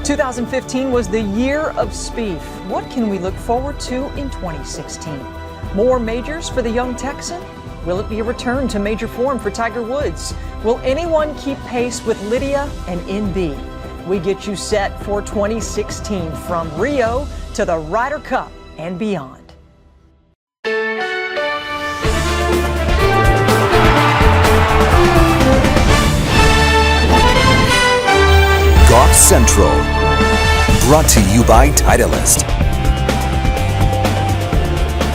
2015 was the year of Spieth. What can we look forward to in 2016? More majors for the young Texan? Will it be a return to major form for Tiger Woods? Will anyone keep pace with Lydia and NB? We get you set for 2016 from Rio to the Ryder Cup and beyond. Golf Central, brought to you by Titleist.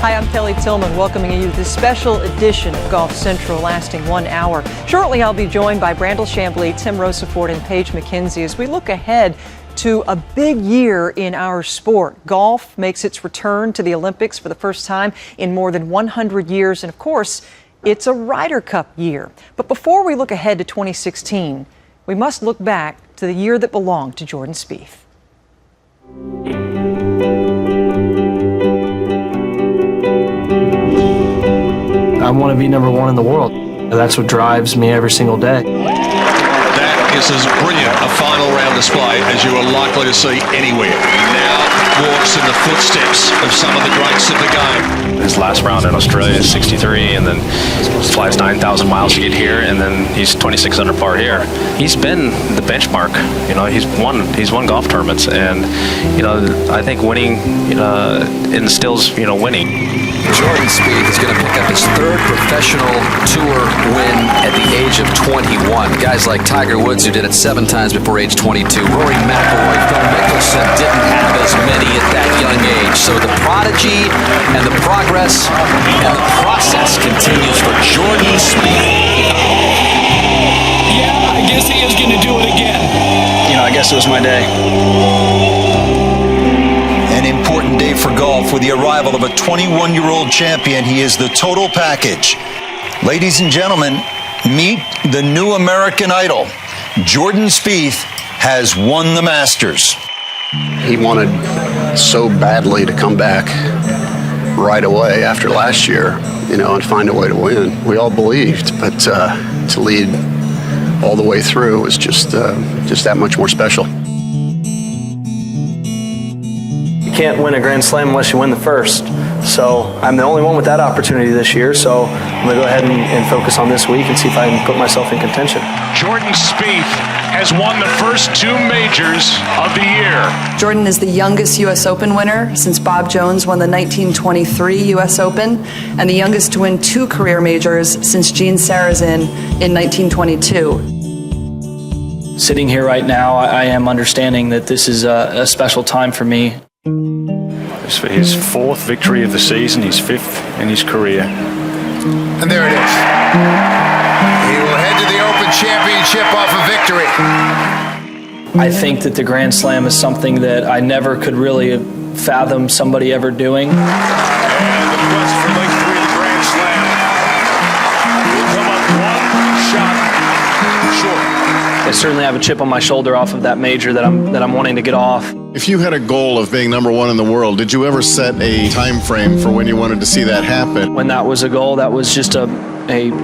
Hi, I'm Kelly Tillman, welcoming you to this special edition of Golf Central lasting 1 hour. Shortly, I'll be joined by Brandel Chambly, Tim Rosefort, and Paige McKenzie as we look ahead to a big year in our sport. Golf makes its return to the Olympics for the first time in more than 100 years, and of course, it's a Ryder Cup year. But before we look ahead to 2016, we must look back to the year that belonged to Jordan Spieth. I want to be number one in the world. That's what drives me every single day. That is as brilliant a final round display as you are likely to see anywhere. Now walks in the footsteps of some of the greats of the game. His last round in Australia is 63, and then flies 9,000 miles to get here, and then he's 26 under par here. He's been the benchmark. You know, he's won golf tournaments, and you know, I think winning, instills, winning. Jordan Spieth is going to pick up his third professional tour win at the age of 21. Guys like Tiger Woods, who did it 7 times before age 22. Rory McIlroy, Phil Mickelson didn't have as many at that young age. So the prodigy and the progress and the process continues for Jordan Spieth. Yeah, I guess he is going to do it again. I guess it was my day. An important day for golf with the arrival of a 21-year-old champion. He is the total package. Ladies and gentlemen, meet the new American Idol. Jordan Spieth has won the Masters. He wanted so badly to come back right away after last year, and find a way to win. We all believed, but to lead all the way through was just that much more special. You can't win a Grand Slam unless you win the first. So I'm the only one with that opportunity this year. So I'm going to go ahead and focus on this week and see if I can put myself in contention. Jordan Spieth has won the first 2 majors of the year. Jordan is the youngest U.S. Open winner since Bob Jones won the 1923 U.S. Open, and the youngest to win 2 career majors since Gene Sarazen in 1922. Sitting here right now, I am understanding that this is a special time for me. It's for his 4th victory of the season, his 5th in his career. And there it is. He will head to the Open Championship off a victory. I think that the Grand Slam is something that I never could really fathom somebody ever doing. And the quest for victory in the Grand Slam will come up 1 shot short. I certainly have a chip on my shoulder off of that major that I'm wanting to get off. If you had a goal of being number 1 in the world, did you ever set a time frame for when you wanted to see that happen? When that was a goal, that was just a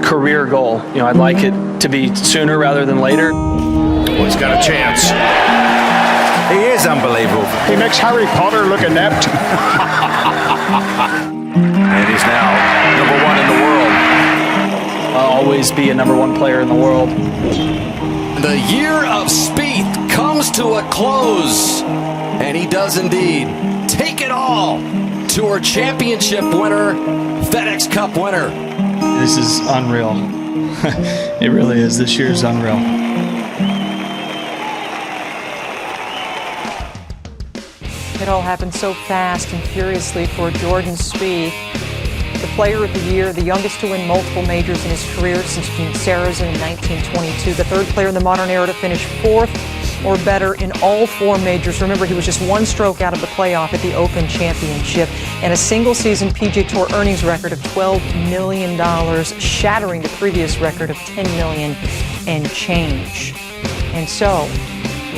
career goal. I'd like it to be sooner rather than later. Well, he's got a chance. He is unbelievable. He makes Harry Potter look inept. And he's now number 1 in the world. I'll always be a number 1 player in the world. The year of Spieth comes to a close, and he does indeed take it all. Tour championship winner, FedEx Cup winner. This is unreal. It really is. This year is unreal. It all happened so fast and furiously for Jordan Spieth. The player of the year, the youngest to win multiple majors in his career since Gene Sarazen in 1922. The 3rd player in the modern era to finish 4th or better in all 4 majors. Remember, he was just 1 stroke out of the playoff at the Open Championship. And a single-season PGA Tour earnings record of $12 million, shattering the previous record of $10 million and change. And so,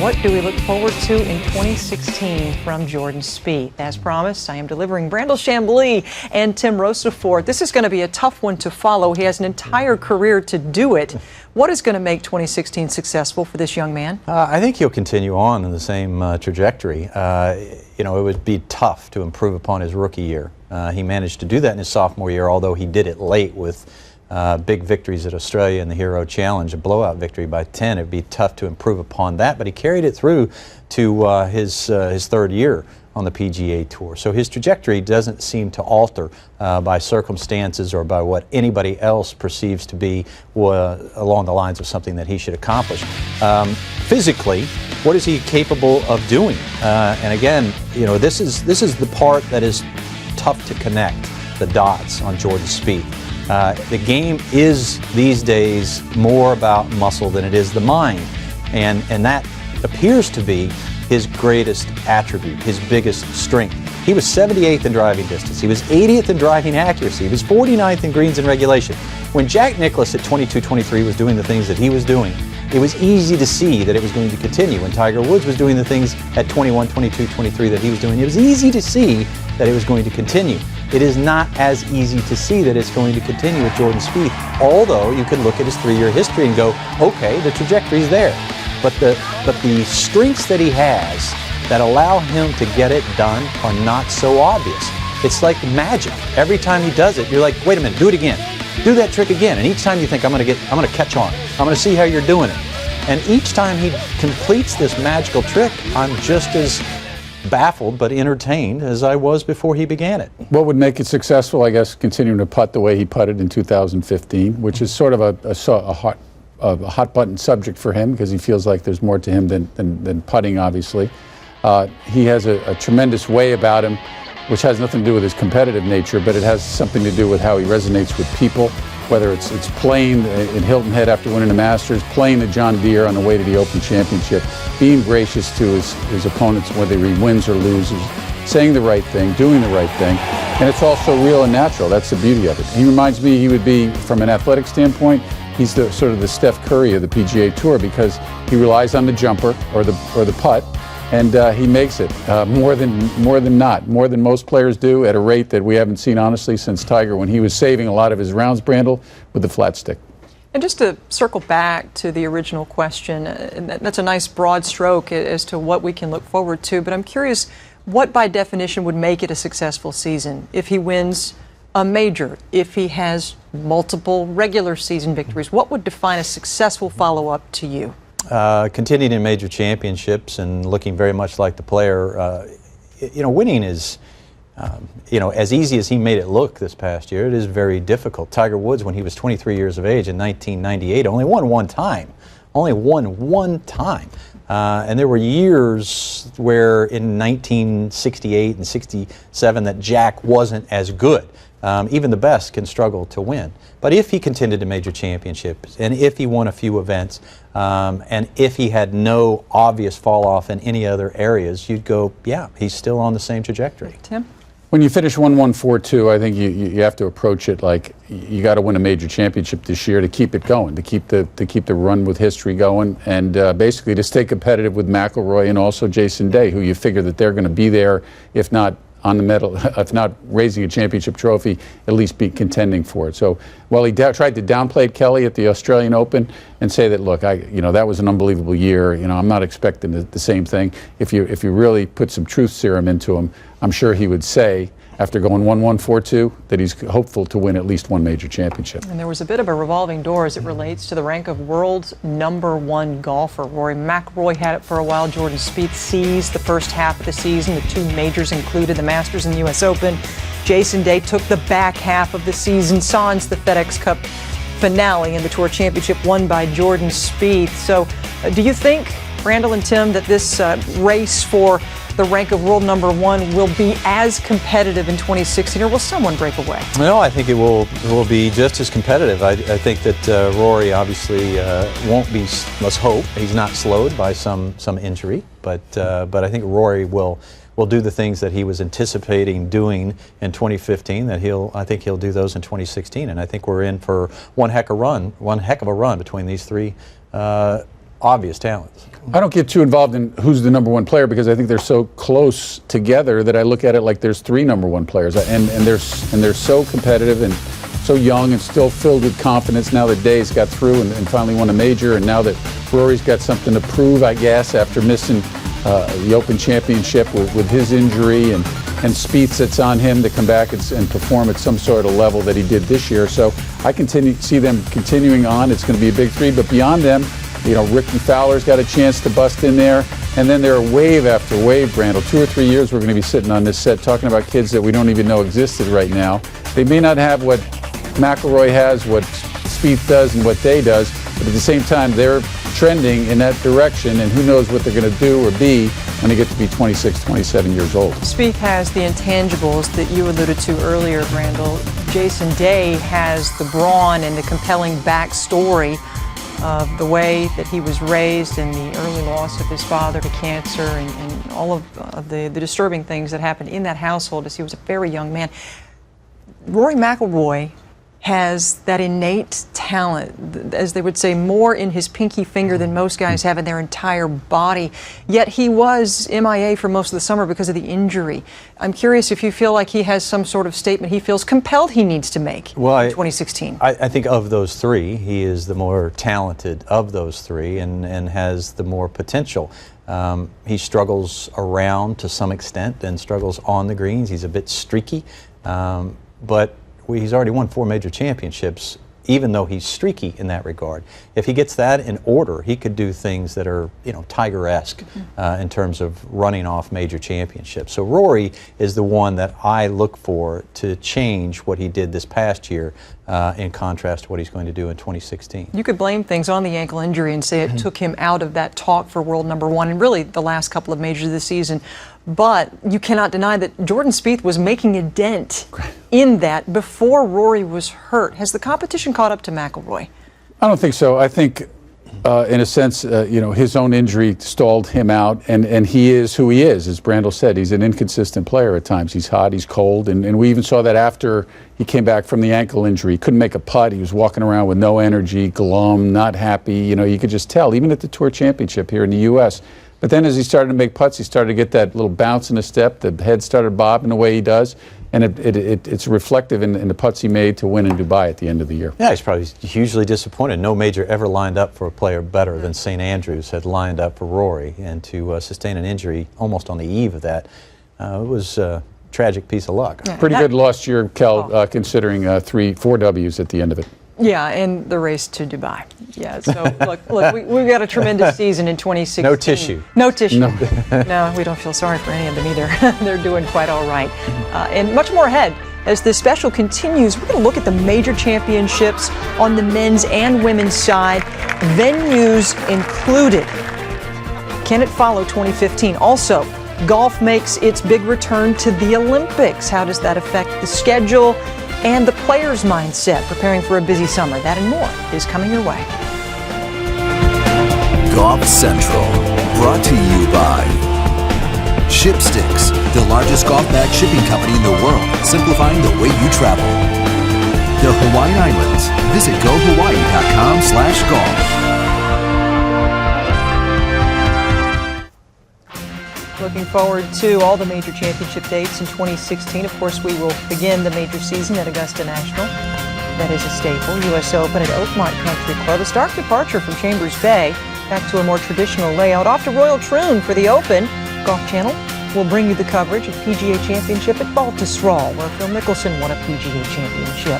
What do we look forward to in 2016 from Jordan Spieth? As promised, I am delivering Brandel Chamblee and Tim Rosefort. This is going to be a tough one to follow. He has an entire career to do it. What is going to make 2016 successful for this young man? I think he'll continue on in the same trajectory. It would be tough to improve upon his rookie year. He managed to do that in his sophomore year, although he did it late with big victories at Australia and the Hero Challenge, a blowout victory by 10. It would be tough to improve upon that, but he carried it through to his third year on the PGA Tour. So his trajectory doesn't seem to alter by circumstances or by what anybody else perceives to be along the lines of something that he should accomplish. Physically, what is he capable of doing? And again, this is the part that is tough to connect the dots on Jordan Spieth. The game is these days more about muscle than it is the mind, and that appears to be his greatest attribute, his biggest strength. He was 78th in driving distance. He was 80th in driving accuracy. He was 49th in greens and regulation. When Jack Nicklaus at 22-23 was doing the things that he was doing, it was easy to see that it was going to continue. When Tiger Woods was doing the things at 21, 22, 23 that he was doing, it was easy to see that it was going to continue. It is not as easy to see that it's going to continue with Jordan Spieth, although you can look at his 3-year history and go, okay, the trajectory's there. But the strengths that he has that allow him to get it done are not so obvious. It's like magic. Every time he does it, you're like, wait a minute, do it again. Do that trick again. And each time you think, I'm going to catch on. I'm going to see how you're doing it. And each time he completes this magical trick, I'm just as baffled but entertained as I was before he began it. What would make it successful, I guess, continuing to putt the way he putted in 2015, which is sort of a hot button subject for him because he feels like there's more to him than putting, obviously. He has a tremendous way about him, which has nothing to do with his competitive nature, but it has something to do with how he resonates with people, whether it's playing in Hilton Head after winning the Masters, playing the John Deere on the way to the Open Championship, being gracious to his opponents whether he wins or loses, saying the right thing, doing the right thing, and it's also real and natural. That's the beauty of it. He reminds me he would be, from an athletic standpoint, he's the sort of the Steph Curry of the PGA Tour because he relies on the jumper or the putt, and he makes it more than most players do at a rate that we haven't seen, honestly, since Tiger, when he was saving a lot of his rounds, Brandel, with the flat stick. And just to circle back to the original question, that's a nice broad stroke as to what we can look forward to, but I'm curious, what by definition would make it a successful season? If he wins a major, if he has multiple regular season victories, what would define a successful follow-up to you? Continuing in major championships and looking very much like the player. Winning is, as easy as he made it look this past year, it is very difficult. Tiger Woods, when he was 23 years of age in 1998, only won one time. And there were years where in 1968 and 67 that Jack wasn't as good. Even the best can struggle to win. But if he contended to major championships, and if he won a few events, and if he had no obvious fall off in any other areas, you'd go, yeah, he's still on the same trajectory. Tim? When you finish 1-1-4-2, I think you have to approach it like you got to win a major championship this year to keep it going, to keep the run with history going, and basically to stay competitive with McIlroy and also Jason Day, who you figure that they're going to be there, if not on the medal, if not raising a championship trophy, at least be contending for it. So while he tried to downplay Kelly at the Australian Open and say that, look, that was an unbelievable year. I'm not expecting the same thing. If you really put some truth serum into him, I'm sure he would say, after going 1-1-4-2, that he's hopeful to win at least one major championship. And there was a bit of a revolving door as it relates to the rank of world's #1 golfer. Rory McIlroy had it for a while. Jordan Spieth seized the first half of the season. The two majors included the Masters and the U.S. Open. Jason Day took the back half of the season, sans the FedEx Cup finale in the Tour Championship won by Jordan Spieth. So do you think, Brandel and Tim, that this race for the rank of world #1 will be as competitive in 2016, or will someone break away? No, I think it will be just as competitive. I think that Rory obviously won't be, let's hope, he's not slowed by some injury, but I think Rory will do the things that he was anticipating doing in 2015, I think he'll do those in 2016, and I think we're in for one heck of a run between these three obvious talents. I don't get too involved in who's the #1 player because I think they're so close together that I look at it like there's 3 #1 players, and they're so competitive and so young and still filled with confidence. Now that Day's got through and finally won a major, and now that Rory's got something to prove, I guess, after missing the Open Championship with his injury, and Spieth, it's on him to come back and perform at some sort of level that he did this year. So I see them continuing on. It's going to be a big 3, but beyond them, you know, Ricky Fowler's got a chance to bust in there. And then there are wave after wave, Brandel. 2 or 3 years we're going to be sitting on this set talking about kids that we don't even know existed right now. They may not have what McIlroy has, what Spieth does, and what Day does, but at the same time they're trending in that direction, and who knows what they're going to do or be when they get to be 26, 27 years old. Spieth has the intangibles that you alluded to earlier, Brandel. Jason Day has the brawn and the compelling backstory of the way that he was raised and the early loss of his father to cancer and all of the disturbing things that happened in that household as he was a very young man. Rory McIlroy has that innate talent, as they would say, more in his pinky finger than most guys have in their entire body. Yet he was MIA for most of the summer because of the injury. I'm curious if you feel like he has some sort of statement he feels compelled he needs to make in 2016. I think of those 3, he is the more talented of those 3 and has the more potential. He struggles around to some extent and struggles on the greens. He's a bit streaky, but he's already won 4 major championships, even though he's streaky in that regard. If he gets that in order, he could do things that are, you know, Tiger-esque in terms of running off major championships. So Rory is the one that I look for to change what he did this past year in contrast to what he's going to do in 2016. You could blame things on the ankle injury and say it took him out of that talk for world #1 and really the last couple of majors of the season. But you cannot deny that Jordan Spieth was making a dent in that before Rory was hurt. Has the competition caught up to McIlroy? I don't think so. I think, in a sense, you know, his own injury stalled him out, and he is who he is. As Brandel said, he's an inconsistent player at times. He's hot, he's cold, and we even saw that after he came back from the ankle injury. He couldn't make a putt. He was walking around with no energy, glum, not happy. You know, you could just tell, even at the Tour Championship here in the U.S., but then as he started to make putts, he started to get that little bounce in the step. The head started bobbing the way he does. And it's reflective in the putts he made to win in Dubai at the end of the year. Yeah, he's probably hugely disappointed. No major ever lined up for a player better than St. Andrews had lined up for Rory. And to sustain an injury almost on the eve of that, it was a tragic pice of luck. Yeah, pretty good lost year, Kel, considering 4 W's at the end of it. Yeah, and the race to Dubai. Yeah, so look, we've got a tremendous season in 2016. No tissue. No tissue. No, we don't feel sorry for any of them either. They're doing quite all right. And much more ahead. As this special continues, we're going to look at the major championships on the men's and women's side, venues included. Can it follow 2015? Also, golf makes its big return to the Olympics. How does that affect the schedule and the player's mindset preparing for a busy summer? That and more is coming your way. Golf Central, brought to you by Shipsticks, the largest golf bag shipping company in the world, simplifying the way you travel. The Hawaiian Islands. Visit gohawaii.com/golf. Looking forward to all the major championship dates in 2016. Of course, we will begin the major season at Augusta National. That is a staple. U.S. Open at Oakmont Country Club. A stark departure from Chambers Bay. Back to a more traditional layout. Off to Royal Troon for the Open. Golf Channel will bring you the coverage of PGA Championship at Baltusrol, where Phil Mickelson won a PGA Championship.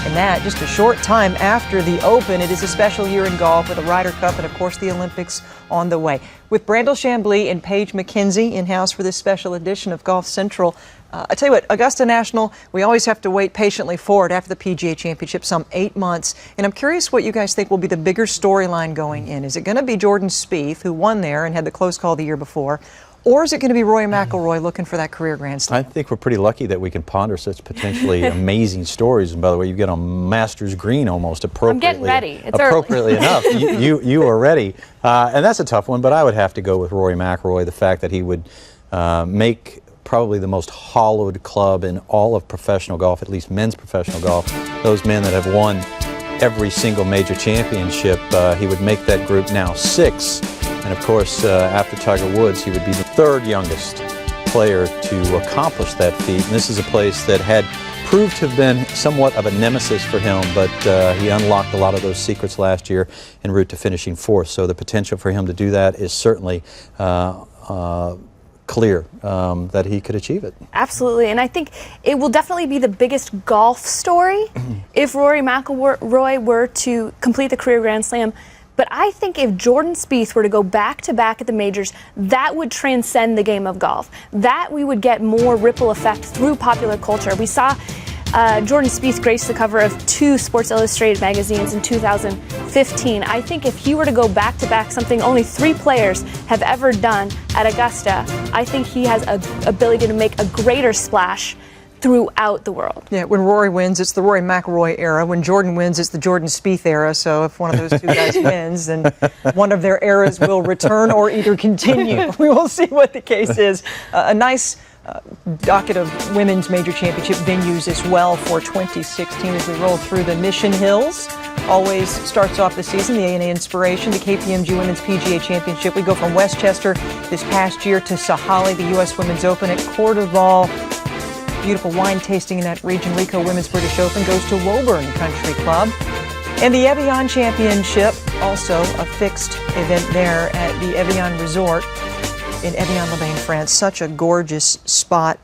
And that just a short time after the Open. It is a special year in golf with a Ryder Cup and, of course, the Olympics on the way. With Brandel Chamblee and Paige McKenzie in-house for this special edition of Golf Central, I tell you what, Augusta National, we always have to wait patiently for it after the PGA Championship, some 8 months. And I'm curious what you guys think will be the bigger storyline going in. Is it going to be Jordan Spieth, who won there and had the close call the year before? Or is it going to be Rory McIlroy looking for that career Grand Slam? I think we're pretty lucky that we can ponder such potentially amazing stories. And by the way, you get on Masters Green almost appropriately. I'm getting ready. It's appropriately enough. You are ready. And that's a tough one, but I would have to go with Rory McIlroy. The fact that he would make probably the most hollowed club in all of professional golf, at least men's professional golf. Those men that have won every single major championship. He would make that group now 6. And of course, after Tiger Woods, he would be the 3rd youngest player to accomplish that feat. And this is a place that had proved to have been somewhat of a nemesis for him, but he unlocked a lot of those secrets last year en route to finishing 4th. So the potential for him to do that is certainly clear that he could achieve it. Absolutely, and I think it will definitely be the biggest golf story if Rory McIlroy were to complete the career Grand Slam. But I think if Jordan Spieth were to go back-to-back at the majors, that would transcend the game of golf. That we would get more ripple effect through popular culture. We saw Jordan Spieth grace the cover of 2 Sports Illustrated magazines in 2015. I think if he were to go back-to-back, something only 3 players have ever done at Augusta, I think he has an ability to make a greater splash throughout the world. Yeah, when Rory wins, it's the Rory McIlroy era. When Jordan wins, it's the Jordan Spieth era. So if one of those 2 guys wins, then one of their eras will return or either continue. We will see what the case is. A nice docket of women's major championship venues as well for 2016 as we roll through the Mission Hills. Always starts off the season, the A&A Inspiration, the KPMG Women's PGA Championship. We go from Westchester this past year to Sahalee, the U.S. Women's Open at Cordoval. Beautiful wine tasting in that region. Rico Women's British Open goes to Woburn Country Club. And the Evian Championship, also a fixed event there at the Evian Resort in Evian-les-Bains, France. Such a gorgeous spot.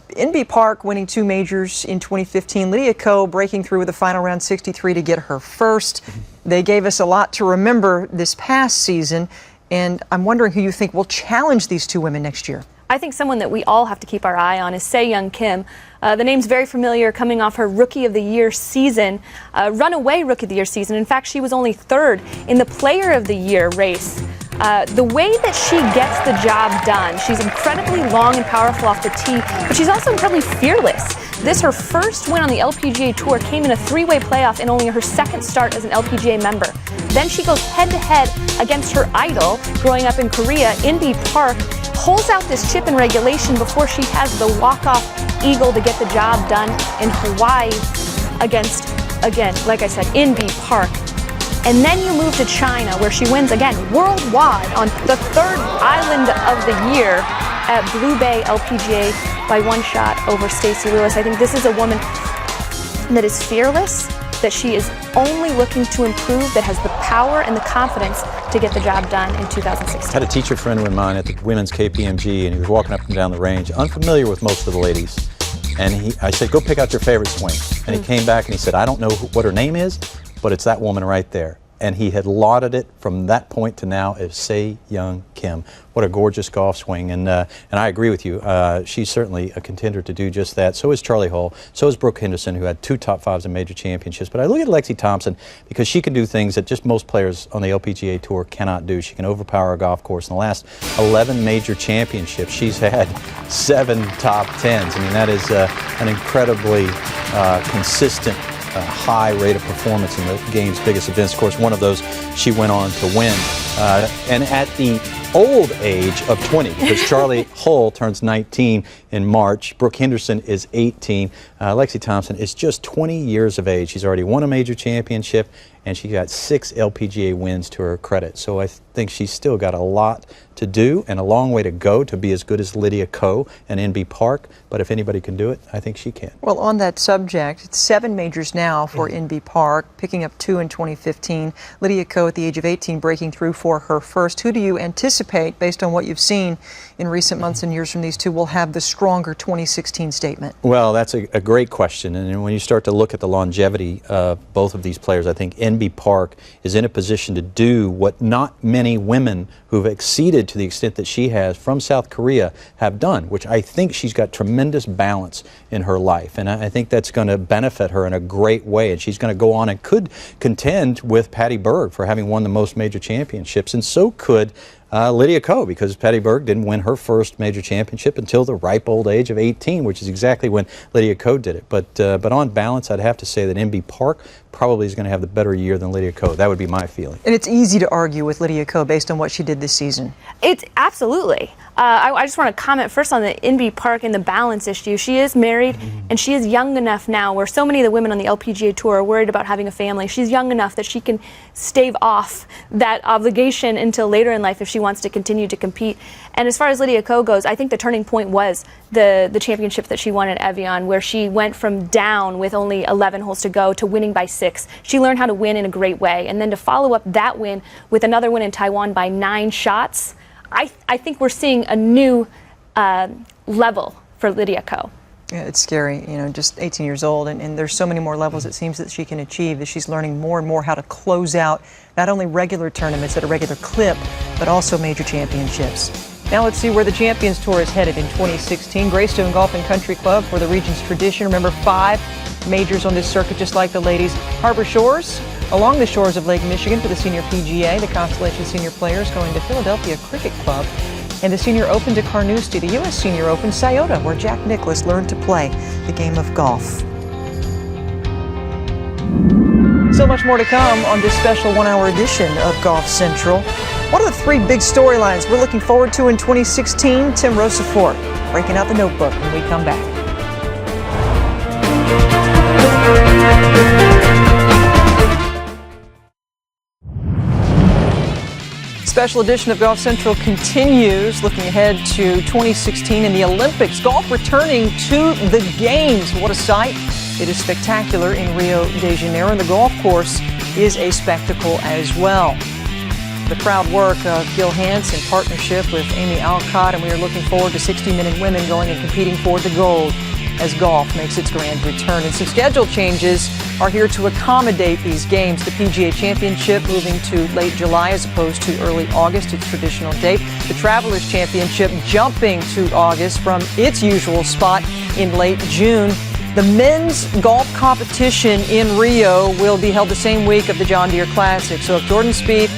Inbee Park winning 2 majors in 2015. Lydia Ko breaking through with a final round 63 to get her first. They gave us a lot to remember this past season, and I'm wondering who you think will challenge these 2 women next year. I think someone that we all have to keep our eye on is Se-Young Kim. The name's very familiar coming off her Rookie of the Year season, runaway Rookie of the Year season. In fact, she was only 3rd in the Player of the Year race. The way that she gets the job done, she's incredibly long and powerful off the tee, but she's also incredibly fearless. This, her first win on the LPGA Tour, came in a 3-way playoff in only her 2nd start as an LPGA member. Then she goes head-to-head against her idol growing up in Korea, Inbee Park, pulls out this chip in regulation before she has the walk-off eagle to get the job done in Hawaii against, again, like I said, Inbee Park. And then you move to China, where she wins again worldwide on the 3rd island of the year at Blue Bay LPGA by 1 shot over Stacey Lewis. I think this is a woman that is fearless, that she is only looking to improve, that has the power and the confidence to get the job done in 2016. I had a teacher friend of mine at the women's KPMG, and he was walking up and down the range, unfamiliar with most of the ladies. And I said, go pick out your favorite swing. And he came back and he said, I don't know what her name is, but it's that woman right there. And he had lauded it from that point to now as Se-Young Kim. What a gorgeous golf swing. And I agree with you. She's certainly a contender to do just that. So is Charlie Hull. So is Brooke Henderson, who had 2 top 5s in major championships. But I look at Lexi Thompson because she can do things that just most players on the LPGA Tour cannot do. She can overpower a golf course. In the last 11 major championships, she's had 7 top 10s. I mean, that is an incredibly consistent high rate of performance in the game's biggest events. Of course, one of those she went on to win. And at the old age of 20, because Charlie Hull turns 19 in March. Brooke Henderson is 18. Lexi Thompson is just 20 years of age. She's already won a major championship, and she got 6 LPGA wins to her credit. So I think she's still got a lot to do and a long way to go to be as good as Lydia Ko and Inbee Park. But if anybody can do it, I think she can. Well, on that subject, it's 7 majors now for Inbee Park, picking up 2 in 2015. Lydia Ko at the age of 18 breaking through for her first. Who do you anticipate, based on what you've seen in recent months and years from these 2, will have the stronger 2016 statement? Well, that's a great question. And when you start to look at the longevity of both of these players, I think Inbee Park is in a position to do what not many women who've exceeded to the extent that she has from South Korea have done, which I think she's got tremendous balance in her life. And I think that's going to benefit her in a great way. And she's going to go on and could contend with Patty Berg for having won the most major championships. And so could Lydia Ko, because Patty Berg didn't win her first major championship until the ripe old age of 18, which is exactly when Lydia Ko did it. But on balance, I'd have to say that MB Park probably is going to have the better year than Lydia Ko. That would be my feeling. And it's easy to argue with Lydia Ko based on what she did this season. It's absolutely. I just want to comment first on the NB Park and the balance issue. She is married and she is young enough now where so many of the women on the LPGA Tour are worried about having a family. She's young enough that she can stave off that obligation until later in life if she wants to continue to compete. And as far as Lydia Ko goes, I think the turning point was the championship that she won at Evian, where she went from down with only 11 holes to go to winning by 6. She learned how to win in a great way. And then to follow up that win with another win in Taiwan by 9 shots, I think we're seeing a new level for Lydia Ko. Yeah, it's scary, just 18 years old, and there's so many more levels it seems that she can achieve, that she's learning more and more how to close out not only regular tournaments at a regular clip, but also major championships. Now let's see where the Champions Tour is headed in 2016. Greystone Golf and Country Club for the region's tradition. Remember, 5 majors on this circuit, just like the ladies. Harbor Shores, along the shores of Lake Michigan for the Senior PGA. The Constellation Senior Players going to Philadelphia Cricket Club. And the Senior Open to Carnoustie, the U.S. Senior Open, Scioto, where Jack Nicklaus learned to play the game of golf. So much more to come on this special 1-hour edition of Golf Central. What are the 3 big storylines we're looking forward to in 2016? Tim Rosafort breaking out the notebook when we come back. Special edition of Golf Central continues, looking ahead to 2016 in the Olympics. Golf returning to the games. What a sight. It is spectacular in Rio de Janeiro, and the golf course is a spectacle as well. The proud work of Gil Hanse in partnership with Amy Alcott, and we are looking forward to 60 men and women going and competing for the gold as golf makes its grand return. And some schedule changes are here to accommodate these games. The PGA Championship moving to late July as opposed to early August, its traditional date. The Travelers Championship jumping to August from its usual spot in late June. The men's golf competition in Rio will be held the same week of the John Deere Classic. So if Jordan Spieth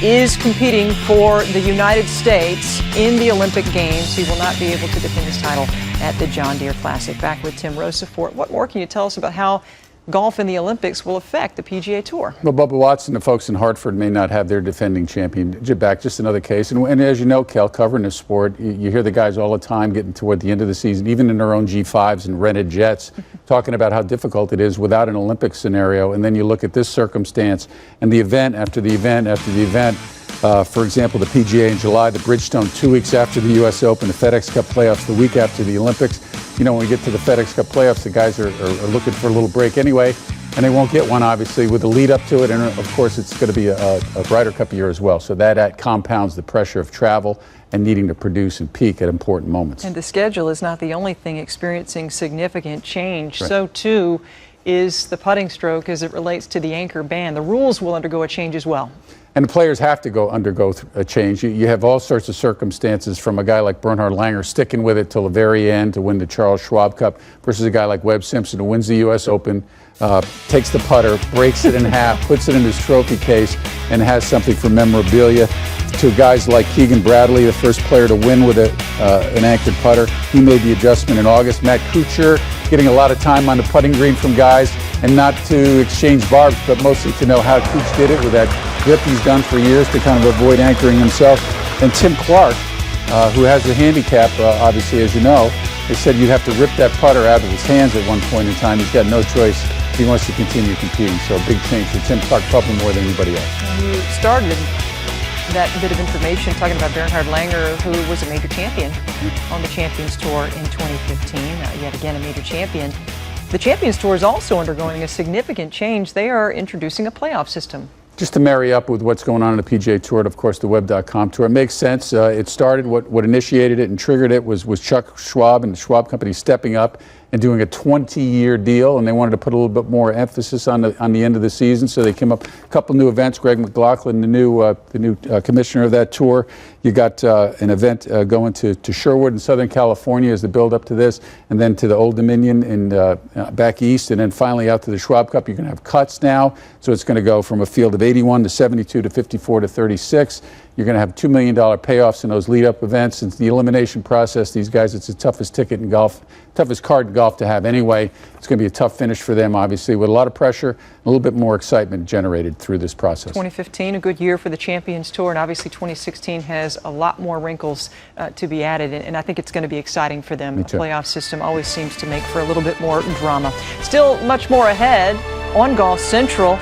is competing for the United States in the Olympic Games, he will not be able to defend his title at the John Deere Classic. Back with Tim Rosafort. What more can you tell us about how golf in the Olympics will affect the PGA Tour? Well, Bubba Watson, the folks in Hartford may not have their defending champion back. Just another case. And as you know, Kel, covering this sport, you hear the guys all the time getting toward the end of the season, even in their own G5s and rented jets, talking about how difficult it is without an Olympic scenario. And then you look at this circumstance and the event after the event after the event. For example, the PGA in July, the Bridgestone 2 weeks after the U.S. Open, the FedEx Cup playoffs the week after the Olympics. You know, when we get to the FedEx Cup playoffs, the guys are looking for a little break anyway, and they won't get one, obviously, with the lead up to it. And, of course, it's going to be a Ryder Cup year as well. So that compounds the pressure of travel and needing to produce and peak at important moments. And the schedule is not the only thing experiencing significant change. Right. So, too, is the putting stroke as it relates to the anchor ban. The rules will undergo a change as well. And the players have to undergo a change. You have all sorts of circumstances, from a guy like Bernhard Langer sticking with it till the very end to win the Charles Schwab Cup versus a guy like Webb Simpson who wins the U.S. Open, takes the putter, breaks it in half, puts it in his trophy case, and has something for memorabilia. To guys like Keegan Bradley, the first player to win with an anchored putter. He made the adjustment in August. Matt Kuchar getting a lot of time on the putting green from guys, and not to exchange barbs, but mostly to know how Kuch did it with that grip he's done for years to kind of avoid anchoring himself. And Tim Clark, who has the handicap, obviously, as you know, they said you'd have to rip that putter out of his hands at one point in time. He's got no choice. He wants to continue competing. So a big change for Tim Clark, probably more than anybody else. You started that bit of information talking about Bernhard Langer, who was a major champion on the Champions Tour in 2015. Yet again, a major champion. The Champions Tour is also undergoing a significant change. They are introducing a playoff system. Just to marry up with what's going on in the PGA Tour and, of course, the Web.com Tour. It makes sense. It started, what initiated it and triggered it was Chuck Schwab and the Schwab Company stepping up and doing a 20-year deal, and they wanted to put a little bit more emphasis on the end of the season, so they came up with a couple new events. Greg McLaughlin, the new commissioner of that tour. You got an event going to Sherwood in Southern California as the build-up to this, and then to the Old Dominion in back east, and then finally out to the Schwab Cup. You're going to have cuts now, so it's going to go from a field of 81 to 72 to 54 to 36. You're going to have $2 million payoffs in those lead-up events. It's the elimination process. These guys, it's the toughest ticket in golf, toughest card in golf to have anyway. It's going to be a tough finish for them, obviously, with a lot of pressure, a little bit more excitement generated through this process. 2015, a good year for the Champions Tour, and obviously 2016 has a lot more wrinkles to be added, and I think it's going to be exciting for them. The playoff system always seems to make for a little bit more drama. Still much more ahead on Golf Central.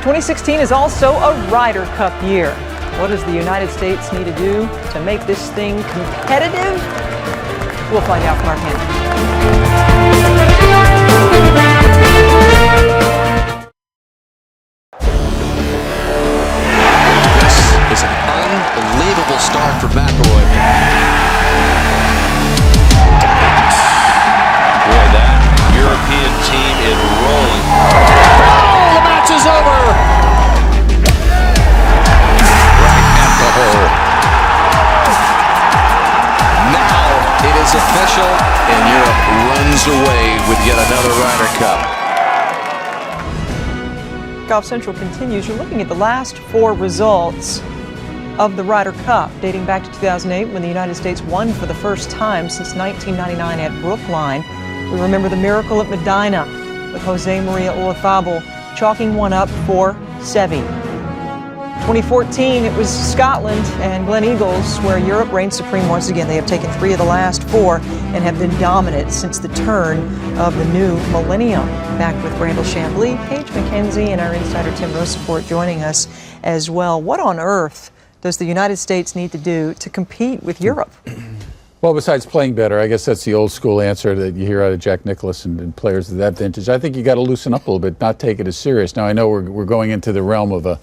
2016 is also a Ryder Cup year. What does the United States need to do to make this thing competitive? We'll find out from our panel. This is an unbelievable start for McIlroy. Boy, that European team is rolling. Oh, the match is over. Now it is official, and Europe runs away with yet another Ryder Cup. Golf Central continues. You're looking at the last 4 results of the Ryder Cup, dating back to 2008 when the United States won for the first time since 1999 at Brookline. We remember the miracle at Medina with Jose Maria Olazabal chalking one up for Seve. 2014, it was Scotland and Glen Eagles, where Europe reigned supreme once again. They have taken 3 of the last 4 and have been dominant since the turn of the new millennium. Back with Brandel Chambly, Paige McKenzie, and our insider Tim Roseport joining us as well. What on earth does the United States need to do to compete with Europe? Well, besides playing better, I guess that's the old school answer that you hear out of Jack Nicklaus and players of that vintage. I think you got to loosen up a little bit, not take it as serious. Now, I know we're going into the realm of a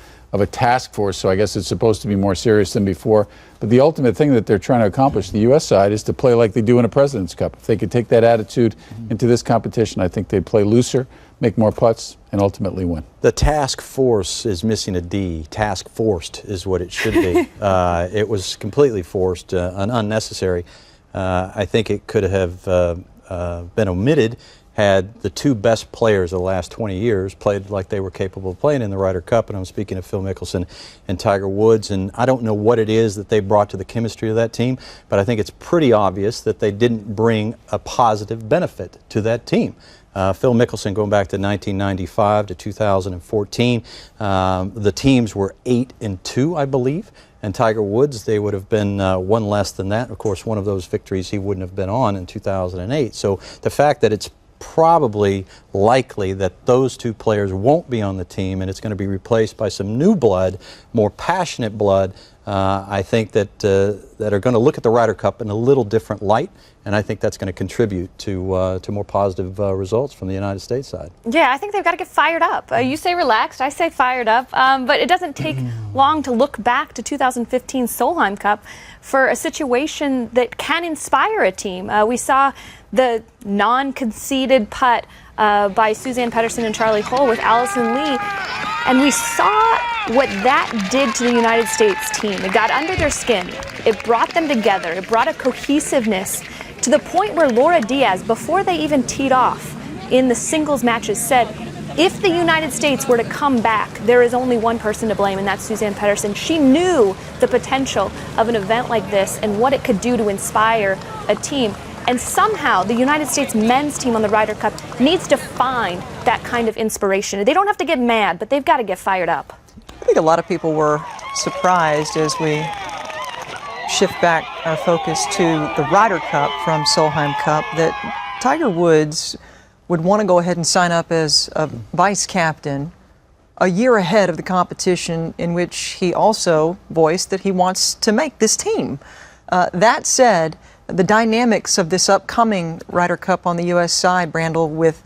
task force, so I guess it's supposed to be more serious than before. But the ultimate thing that they're trying to accomplish, the U.S. side, is to play like they do in a President's Cup. If they could take that attitude into this competition, I think they'd play looser, make more putts, and ultimately win. The task force is missing a D. Task forced is what it should be. It was completely forced and unnecessary. I think it could have been omitted had the 2 best players of the last 20 years played like they were capable of playing in the Ryder Cup, and I'm speaking of Phil Mickelson and Tiger Woods. And I don't know what it is that they brought to the chemistry of that team, but I think it's pretty obvious that they didn't bring a positive benefit to that team. Phil Mickelson, going back to 1995 to 2014, the teams were 8-2, I believe. And Tiger Woods, they would have been 1 less than that. Of course, one of those victories he wouldn't have been on in 2008. So the fact that it's probably likely that those 2 players won't be on the team and it's going to be replaced by some new blood, more passionate blood, I think that are going to look at the Ryder Cup in a little different light, and I think that's going to contribute to more positive results from the United States side. Yeah, I think they've got to get fired up. You say relaxed, I say fired up, but it doesn't take long to look back to 2015 Solheim Cup for a situation that can inspire a team. We saw the non-conceded putt by Suzann Pettersen and Charlie Hull with Allison Lee, and we saw what that did to the United States team. It got under their skin. It brought them together. It brought a cohesiveness to the point where Laura Diaz, before they even teed off in the singles matches, said, if the United States were to come back, there is only one person to blame, and that's Suzann Pettersen. She knew the potential of an event like this and what it could do to inspire a team. And somehow the United States men's team on the Ryder Cup needs to find that kind of inspiration. They don't have to get mad, but they've got to get fired up. I think a lot of people were surprised as we shift back our focus to the Ryder Cup from Solheim Cup that Tiger Woods would want to go ahead and sign up as a vice captain a year ahead of the competition, in which he also voiced that he wants to make this team. That said, the dynamics of this upcoming Ryder Cup on the U.S. side, Brandel, with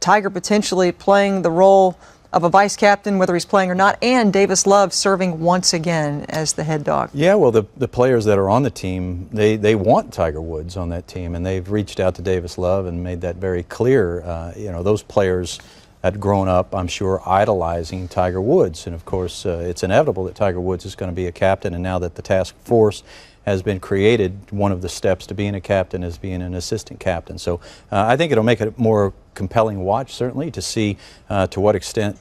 Tiger potentially playing the role of a vice captain, whether he's playing or not, and Davis Love serving once again as the head dog. Yeah, well, the players that are on the team, they want Tiger Woods on that team, and they've reached out to Davis Love and made that very clear. Those players had grown up, I'm sure, idolizing Tiger Woods, and of course, it's inevitable that Tiger Woods is going to be a captain, and now that the task force has been created, one of the steps to being a captain is being an assistant captain. So I think it'll make it a more compelling watch, certainly, to see to what extent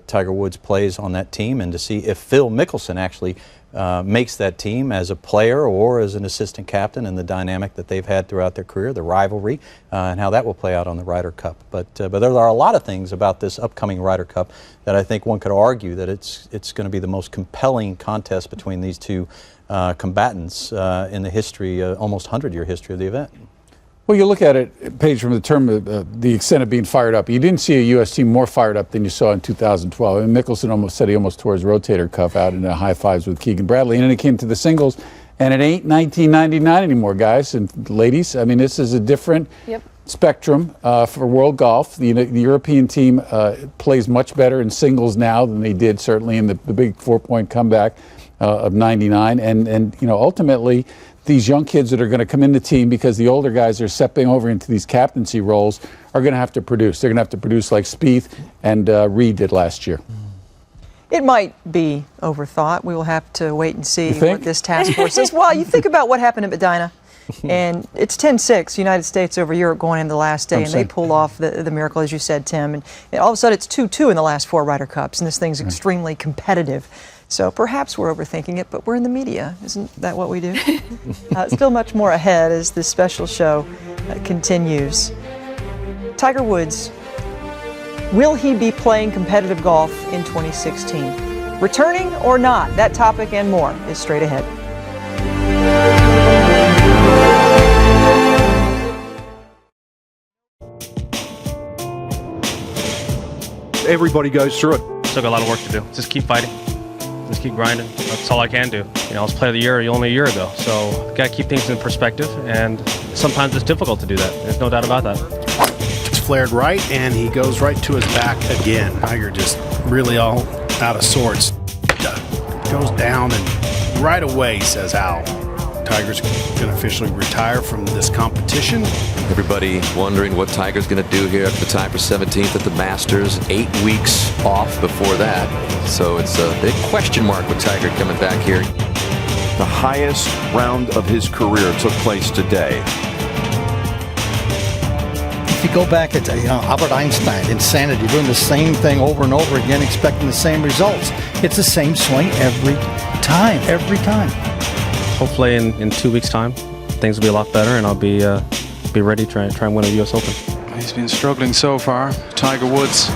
Tiger Woods plays on that team, and to see if Phil Mickelson actually makes that team as a player or as an assistant captain, and the dynamic that they've had throughout their career, the rivalry, and how that will play out on the Ryder Cup. But there are a lot of things about this upcoming Ryder Cup that I think one could argue that it's going to be the most compelling contest between these two combatants in the history, almost 100-year history of the event. Well, you look at it, Paige, from the term of the extent of being fired up. You didn't see a U.S. team more fired up than you saw in 2012. And Mickelson almost said he almost tore his rotator cuff out in the high fives with Keegan Bradley. And then it came to the singles, and it ain't 1999 anymore, guys and ladies. I mean, this is a different spectrum for world golf. The European team plays much better in singles now than they did certainly in the big 4-point comeback of '99. And you know, ultimately, these young kids that are going to come in the team, because the older guys are stepping over into these captaincy roles, are going to have to produce. They're going to have to produce like Spieth and Reed did last year. It might be overthought. We will have to wait and see what this task force is. Well, you think about what happened at Medina, and it's 10-6, United States over Europe going into the last day, and they pull off the miracle, as you said, Tim. And all of a sudden, it's 2-2 in the last 4 Ryder Cups, and this thing's extremely competitive. So perhaps we're overthinking it, but we're in the media. Isn't that what we do? Still much more ahead as this special show continues. Tiger Woods, will he be playing competitive golf in 2016? Returning or not? That topic and more is straight ahead. Everybody goes through it. Still got a lot of work to do. Just keep fighting. Just keep grinding. That's all I can do. You know, I was Player of the Year only a year ago, so got to keep things in perspective, and sometimes it's difficult to do that. There's no doubt about that. It's flared right, and he goes right to his back again. Tiger just really all out of sorts. Goes down, and right away says, ow. Tiger's going to officially retire from this competition. Everybody wondering what Tiger's going to do here after the tie for 17th at the Masters. 8 weeks off before that. So it's a big question mark with Tiger coming back here. The highest round of his career took place today. If you go back at Albert Einstein, insanity, doing the same thing over and over again, expecting the same results. It's the same swing every time, Hopefully in 2 weeks' time, things will be a lot better, and I'll be ready to try and win a U.S. Open. He's been struggling so far. Tiger Woods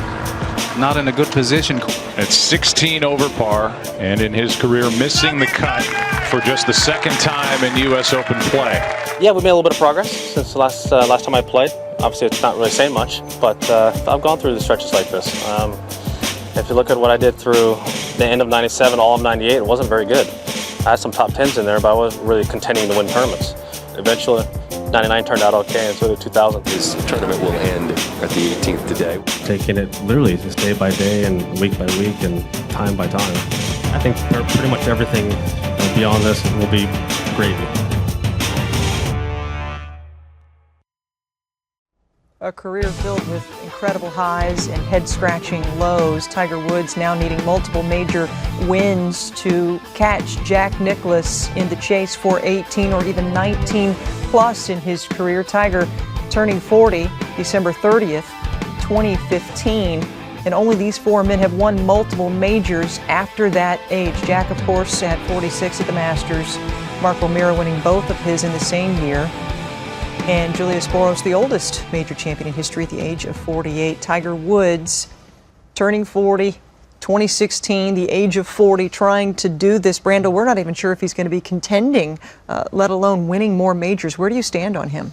not in a good position. At 16 over par, and in his career missing the cut for just the second time in U.S. Open play. Yeah, we made a little bit of progress since the last time I played. Obviously, it's not really saying much, but I've gone through the stretches like this. If you look at what I did through the end of '97, all of '98, it wasn't very good. I had some top 10s in there, but I wasn't really contending to win tournaments. Eventually, '99 turned out okay, and so did 2000. This tournament will end at the 18th today. Taking it literally just day by day and week by week and time by time. I think pretty much everything beyond this will be gravy. A career filled with incredible highs and head-scratching lows. Tiger Woods now needing multiple major wins to catch Jack Nicklaus in the chase for 18 or even 19 plus in his career. Tiger turning 40 December 30th, 2015. And only these 4 men have won multiple majors after that age. Jack, of course, at 46 at the Masters. Mark O'Meara winning both of his in the same year. And Julius Boros, the oldest major champion in history at the age of 48. Tiger Woods turning 40, 2016, the age of 40, trying to do this. Brandel, we're not even sure if he's going to be contending, let alone winning more majors. Where do you stand on him?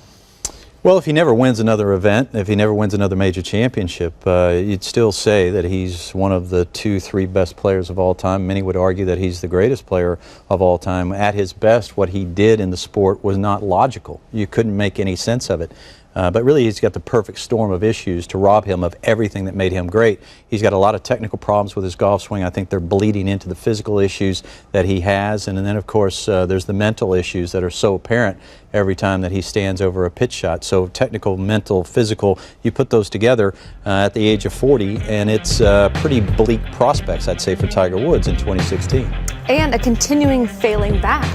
Well, if he never wins another event, if he never wins another major championship, you'd still say that he's one of the 2-3 best players of all time. Many would argue that he's the greatest player of all time. At his best, what he did in the sport was not logical. You couldn't make any sense of it. But really, he's got the perfect storm of issues to rob him of everything that made him great. He's got a lot of technical problems with his golf swing. I think they're bleeding into the physical issues that he has. And then, of course, there's the mental issues that are so apparent every time that he stands over a pitch shot. So technical, mental, physical, you put those together at the age of 40, and it's pretty bleak prospects, I'd say, for Tiger Woods in 2016. And a continuing failing back.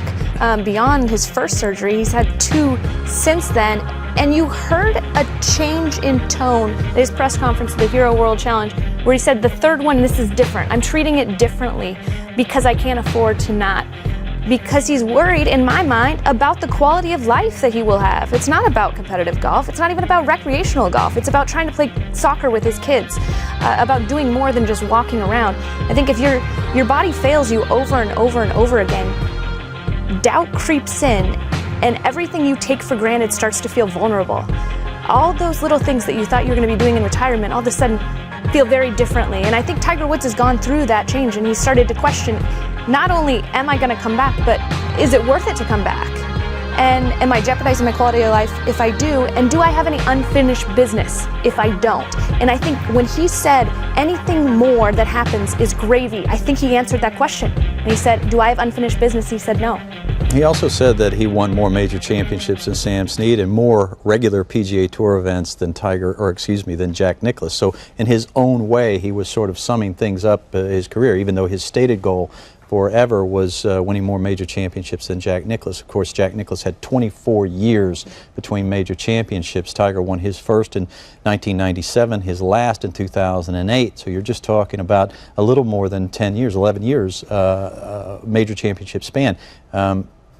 Beyond his first surgery, he's had 2 since then. And you heard a change in tone at his press conference at the Hero World Challenge, where he said the third one, this is different. I'm treating it differently. because I can't afford to not. Because he's worried, in my mind, about the quality of life that he will have. It's not about competitive golf. It's not even about recreational golf. It's about trying to play soccer with his kids, about doing more than just walking around. I think if your body fails you over and over and over again, doubt creeps in, and everything you take for granted starts to feel vulnerable. All those little things that you thought you were going to be doing in retirement all of a sudden feel very differently. And I think Tiger Woods has gone through that change, and he started to question, not only am I going to come back, but is it worth it to come back? And am I jeopardizing my quality of life if I do? And do I have any unfinished business if I don't? And I think when he said anything more that happens is gravy, I think he answered that question. And he said, do I have unfinished business? He said no. He also said that he won more major championships than Sam Snead and more regular PGA Tour events than than Jack Nicklaus. So in his own way, he was sort of summing things up his career, even though his stated goal forever was winning more major championships than Jack Nicklaus. Of course, Jack Nicklaus had 24 years between major championships. Tiger won his first in 1997, his last in 2008. So you're just talking about a little more than 10 years, 11 years major championship span.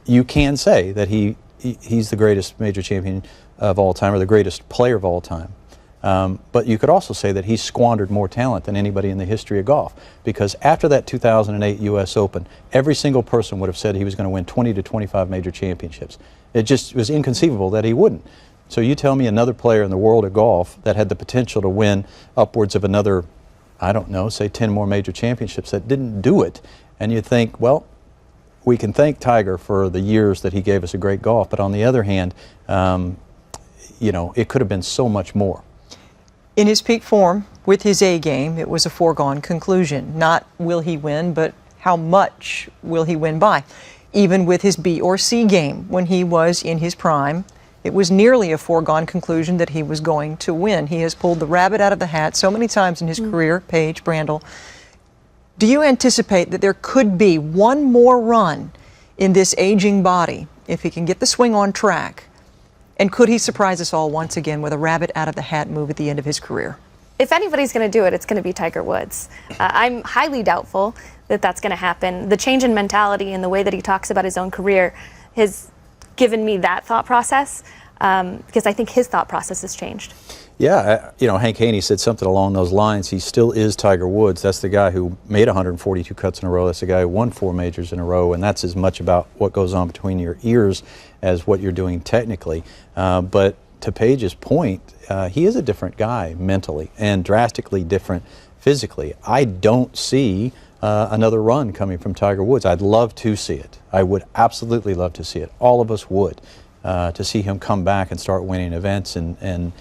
You can say that he's the greatest major champion of all time, or the greatest player of all time. But you could also say that he squandered more talent than anybody in the history of golf, because after that 2008 U.S. Open, every single person would have said he was going to win 20 to 25 major championships. It just was inconceivable that he wouldn't. So you tell me another player in the world of golf that had the potential to win upwards of another, I don't know, say 10 more major championships that didn't do it, and you think, well, we can thank Tiger for the years that he gave us a great golf, but on the other hand, you know, it could have been so much more. In his peak form, with his A game, it was a foregone conclusion. Not will he win, but how much will he win by? Even with his B or C game, when he was in his prime, it was nearly a foregone conclusion that he was going to win. He has pulled the rabbit out of the hat so many times in his career. Paige, Brandel, do you anticipate that there could be one more run in this aging body if he can get the swing on track? And could he surprise us all once again with a rabbit out of the hat move at the end of his career? If anybody's going to do it, it's going to be Tiger Woods. I'm highly doubtful that that's going to happen. The change in mentality and the way that he talks about his own career has given me that thought process, because I think his thought process has changed. Yeah, you know, Hank Haney said something along those lines. He still is Tiger Woods. That's the guy who made 142 cuts in a row. That's the guy who won 4 majors in a row, and that's as much about what goes on between your ears as what you're doing technically. But to Paige's point, he is a different guy mentally and drastically different physically. I don't see another run coming from Tiger Woods. I'd love to see it. I would absolutely love to see it. All of us would, to see him come back and start winning events and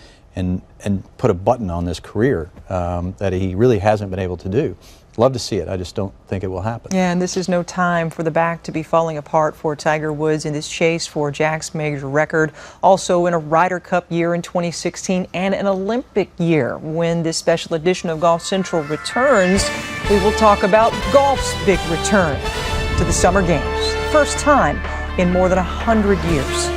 put a button on this career that he really hasn't been able to do. Love to see it. I just don't think it will happen. Yeah, and this is no time for the back to be falling apart for Tiger Woods in this chase for Jack's major record. Also in a Ryder Cup year in 2016 and an Olympic year. When this special edition of Golf Central returns, we will talk about golf's big return to the Summer Games. First time in more than 100 years.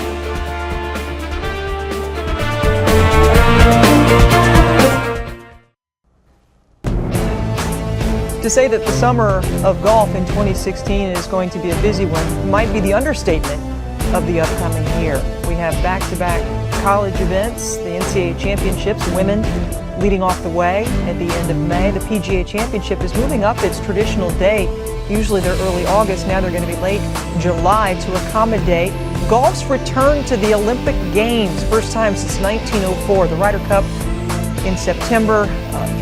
To say that the summer of golf in 2016 is going to be a busy one might be the understatement of the upcoming year. We have back-to-back college events, the NCAA Championships, women leading off the way at the end of May. The PGA Championship is moving up its traditional date. Usually they're early August, now they're going to be late July to accommodate golf's return to the Olympic Games. First time since 1904. The Ryder Cup in September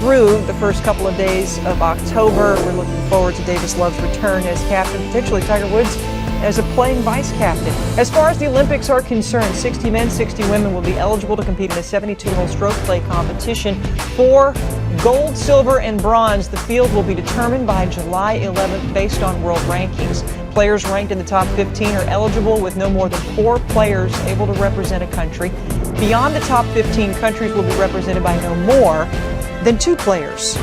through the first couple of days of October. We're looking forward to Davis Love's return as captain, potentially Tiger Woods as a playing vice captain. As far as the Olympics are concerned, 60 men, 60 women will be eligible to compete in a 72-hole stroke play competition for gold, silver, and bronze. The field will be determined by July 11th based on world rankings. Players ranked in the top 15 are eligible, with no more than 4 players able to represent a country. Beyond the top 15, countries will be represented by no more than 2 players.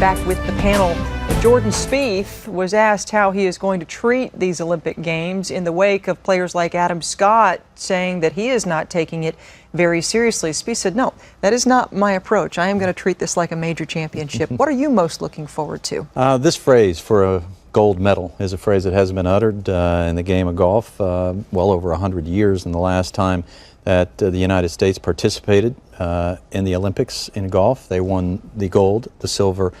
Back with the panel, Jordan Spieth was asked how he is going to treat these Olympic Games in the wake of players like Adam Scott saying that he is not taking it very seriously. Spieth said, "No, that is not my approach. I am going to treat this like a major championship." What are you most looking forward to? This phrase, for gold medal is a phrase that hasn't been uttered in the game of golf well over 100 years, and the last time that the United States participated in the Olympics in golf, they won the gold, the silver,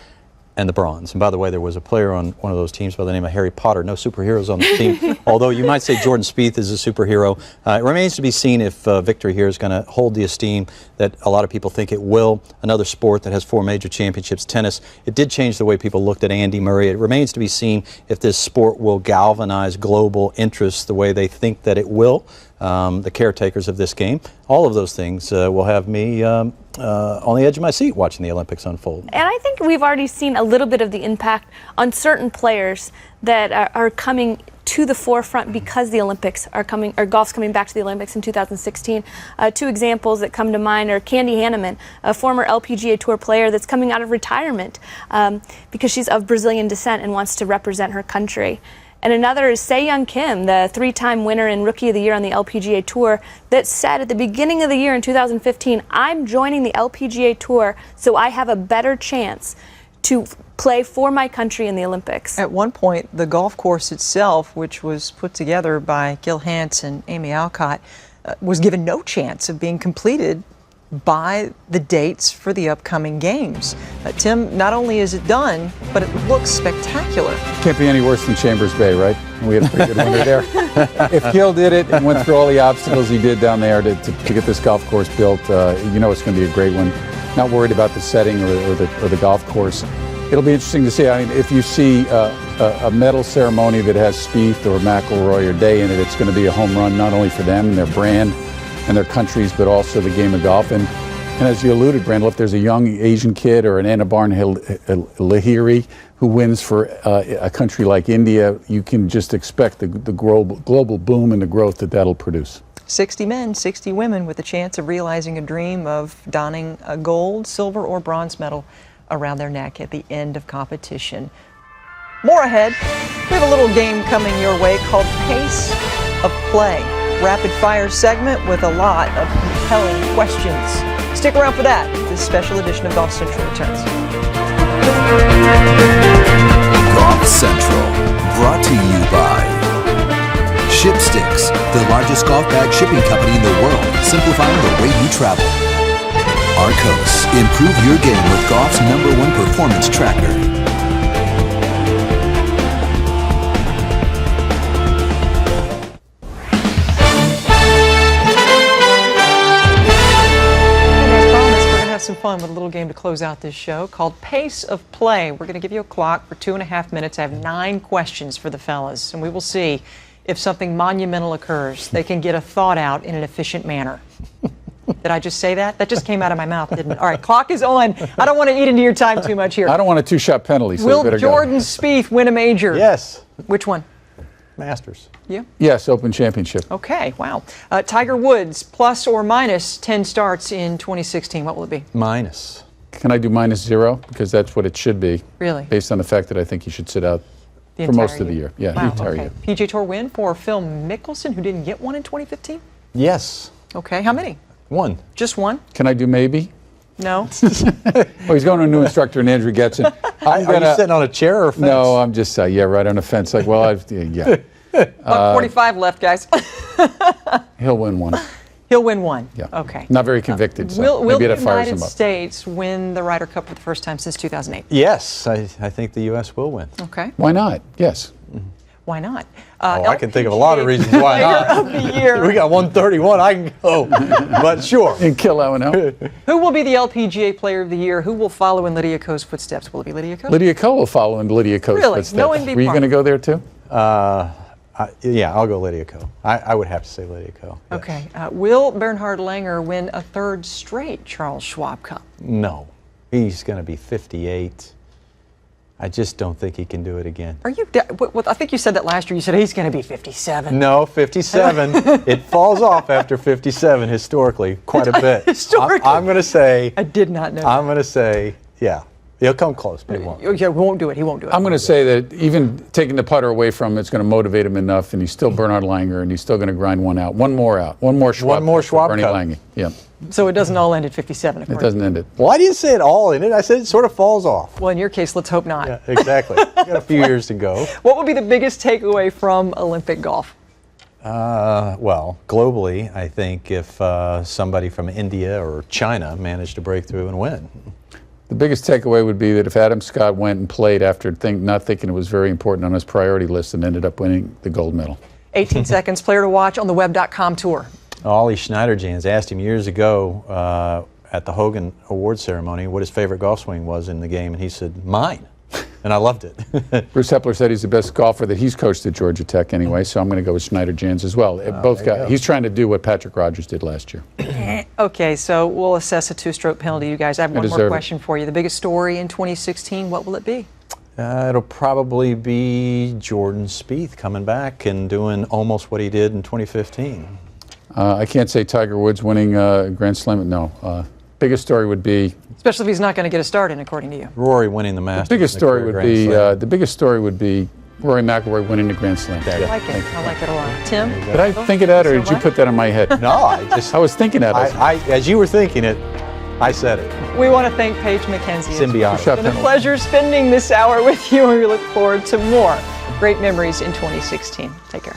and the bronze. And by the way, there was a player on one of those teams by the name of Harry Potter. No superheroes on the team, although you might say Jordan Spieth is a superhero. It remains to be seen if victory here is going to hold the esteem that a lot of people think it will. Another sport that has 4 major championships, tennis. It did change the way people looked at Andy Murray. It remains to be seen if this sport will galvanize global interest the way they think that it will. The caretakers of this game. All of those things will have me on the edge of my seat watching the Olympics unfold. And I think we've already seen a little bit of the impact on certain players that are coming to the forefront because the Olympics are coming, or golf's coming back to the Olympics in 2016. 2 examples that come to mind are Candy Hanneman, a former LPGA Tour player that's coming out of retirement because she's of Brazilian descent and wants to represent her country. And another is Se-Young Kim, the 3-time winner and Rookie of the Year on the LPGA Tour, that said at the beginning of the year in 2015, I'm joining the LPGA Tour so I have a better chance to play for my country in the Olympics. At one point, the golf course itself, which was put together by Gil Hance and Amy Alcott, was given no chance of being completed by the dates for the upcoming games. Tim, not only is it done, but it looks spectacular. Can't be any worse than Chambers Bay, right? We had a pretty good winner there. If Gil did it and went through all the obstacles he did down there to get this golf course built, you know it's going to be a great one. Not worried about the setting or the golf course. It'll be interesting to see. I mean, if you see a medal ceremony that has Spieth or McIlroy or Day in it, it's going to be a home run not only for them and their brand and their countries, but also the game of golf. And as you alluded, Brandel, if there's a young Asian kid or an Anna Lahiri who wins for a country like India, you can just expect the global boom and the growth that'll produce. 60 men, 60 women with a chance of realizing a dream of donning a gold, silver, or bronze medal around their neck at the end of competition. More ahead, we have a little game coming your way called Pace of Play. Rapid fire segment with a lot of compelling questions. Stick around for that. This special edition of Golf Central returns. Golf Central, brought to you by Shipsticks, the largest golf bag shipping company in the world, simplifying the way you travel. Arcos, improve your game with golf's #1 performance tracker. Some fun with a little game to close out this show called Pace of Play. We're going to give you a clock for 2.5 minutes. I have 9 questions for the fellas, and we will see if something monumental occurs. They can get a thought out in an efficient manner. Did I just say that? That just came out of my mouth, didn't it? All right, clock is on. I don't want to eat into your time too much here. I don't want a 2-shot penalty, so Will you better Jordan go. Spieth win a major? Yes. Which one? Masters. Yeah. Yes, Open Championship. Okay, wow. Tiger Woods, plus or minus 10 starts in 2016. What will it be? Minus. Can I do -0? Because that's what it should be. Really? Based on the fact that I think he should sit out The for entire most of the year. Yeah, Wow, the entire okay. year. PGA Tour win for Phil Mickelson, who didn't get one in 2015? Yes. Okay, how many? 1. Just 1? Can I do maybe? No. Oh, he's going to a new instructor, and Andrew Getson. Are you sitting on a chair or a fence? No, I'm just, yeah, right on a fence. Like, well, yeah. 45 left, guys. He'll win 1. He'll win 1. Yeah. Okay. Not very convicted, so Will maybe the that fires United him up. States win the Ryder Cup for the first time since 2008? Yes, I think the U.S. will win. Okay. Why not? Yes. Why not? I can think of a lot of reasons why not. Player of the year. We got 131. I can go. But sure. You can kill that one out. Who will be the LPGA Player of the Year? Who will follow in Lydia Ko's footsteps? Will it be Lydia Ko? Lydia Ko will follow in Lydia Ko's Really? footsteps. No NB Were you Park? going to go there too? Yeah, I'll go Lydia Ko. I would have to say Lydia Ko. Yes. Okay. Will Bernhard Langer win a 3rd straight Charles Schwab Cup? No. He's going to be 58. I just don't think he can do it again. Are you? I think you said that last year. You said he's going to be 57. No, 57. It falls off after 57 historically, quite a bit. Historically. I'm going to say. I did not know. I'm going to say, yeah. He'll come close, but he won't. Yeah, he won't do it. He won't do it. I'm going to say that even taking the putter away from him, it's going to motivate him enough, and he's still Bernhard Langer, and he's still going to grind one out. One more Schwab. One more Schwab Bernie cut. Lange. Yeah. So it doesn't all end at 57, of It course. doesn't end it. Well, I didn't say it all in it. I said it sort of falls off. Well, in your case, let's hope not. Yeah, exactly. We got a few years to go. What would be the biggest takeaway from Olympic golf? Well, globally, I think if somebody from India or China managed to break through and win. The biggest takeaway would be that if Adam Scott went and played after not thinking it was very important on his priority list and ended up winning the gold medal. 18 seconds, player to watch on the web.com tour. Ollie Schneiderjans asked him years ago at the Hogan Award ceremony what his favorite golf swing was in the game, and he said, mine. And I loved it. Bruce Hepler said he's the best golfer that he's coached at Georgia Tech anyway, so I'm going to go with Schneiderjans as well. He's trying to do what Patrick Rogers did last year. Okay, so we'll assess a two-stroke penalty, you guys. I have one more deserve question for you. The biggest story in 2016, what will it be? It'll probably be Jordan Spieth coming back and doing almost what he did in 2015. I can't say Tiger Woods winning a Grand Slam. No. Biggest story would be, Especially if he's not going to get a start in, according to you. Rory winning the Masters. the biggest story would be Rory McIlroy winning the Grand Slam. I like it. I like it a lot. Tim? Did I think of that, or did you put that in my head? No, I was thinking that. As you were thinking it, I said it. We want to thank Paige McKenzie. Symbiotic. It's been a pleasure spending this hour with you, and we look forward to more great memories in 2016. Take care.